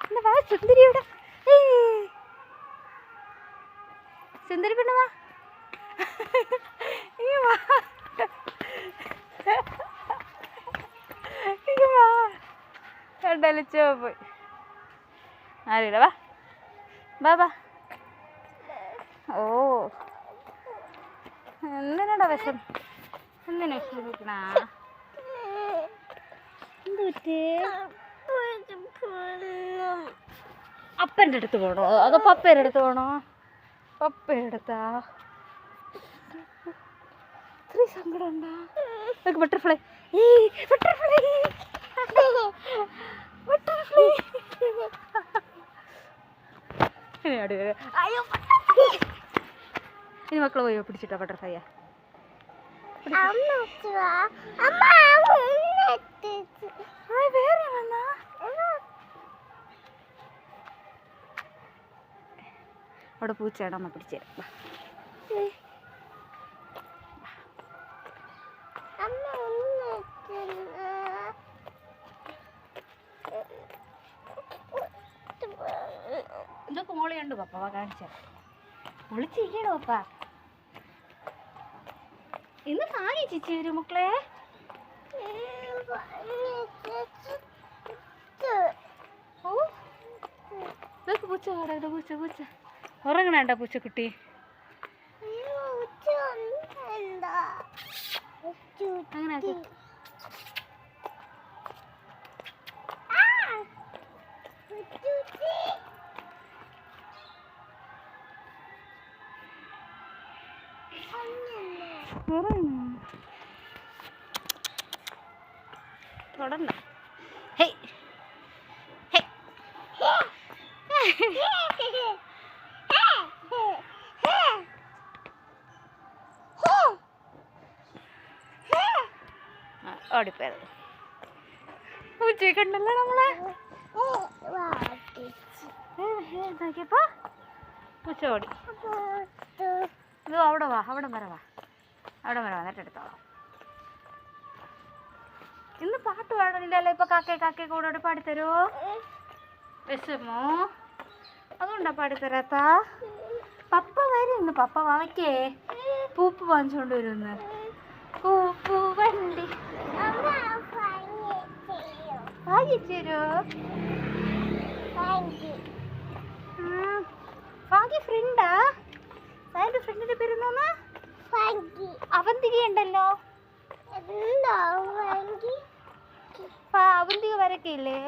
എന്താ വാ സുന്ദരി ഇവിടെ. സുന്ദരി പെണ്ണ് വാ. കണ്ടലിച്ചോ പോയി. ആരില്ല വാ വാ വാ. ഓ എന്തിനാടാ വിഷം? എന്തിനാ വിഷമിക്കണ? എന്ത് പറ്റേ? അപ്പൻ്റെ അടുത്ത് പോണോ അതോ പപ്പേൻ്റെ അടുത്ത് പോണോ? പപ്പയുടെ അടുത്താ. ഇത്ര സങ്കടം ഉണ്ടാ? Butterfly butterfly butterfly. അയ്യോ ഇനി മക്കളെ പോയോ പിടിച്ചിട്ടോ ബട്ടർഫ്ലൈയാ? വേറെ വന്നാ അവിടെ പൂച്ചയാണ് അമ്മ പിടിച്ചേരാ. ഇതൊക്കെ മോളിയുണ്ട് പപ്പ കാണിച്ച വിളിച്ചിരിക്കണോ പപ്പ? ഇന്ന് കാണി ചേച്ചി വരും മക്കളെ. ഓ ഇതൊക്കെ പൂച്ച പാടാ. പൂച്ച പൂച്ച ഉറങ്ങണേണ്ട പൂച്ചക്കുട്ടി. അങ്ങനെ തൊടണ്ട. ഹേയ് ഓടിപ്പോയത് പൂച്ചയെ കണ്ടല്ലോ നമ്മളെ. നോക്കിയപ്പോ പൂച്ച ഓടി. ഇത് അവിടെ വാ, അവിടെ വരെ വാ, അവിടെ വരെ വാ, എന്നിട്ട് എടുത്തോളാം. ഇന്ന് പാട്ട് പാടുന്നില്ലല്ലോ. ഇപ്പൊ കാക്കേ കാക്കേ കൂടെ പാടിത്തരുമോ? വിഷമോ? അതുകൊണ്ടാ പാടിത്തരാത്ത? പപ്പ വരും ഇന്ന്. പപ്പ വാവയ്ക്കേ പൂപ്പ് വാങ്ങിച്ചോണ്ട് വരുന്ന്. പൂപ്പു വണ്ടി വാങ്ങിച്ചേരോ? ഭാഗ്യ ഫ്രണ്ടാ? അതിന്റെ ഫ്രണ്ടിന്റെ പേരെന്താ? അവന്തിക ഉണ്ടല്ലോ. അവന്തിക വരക്കില്ലേ?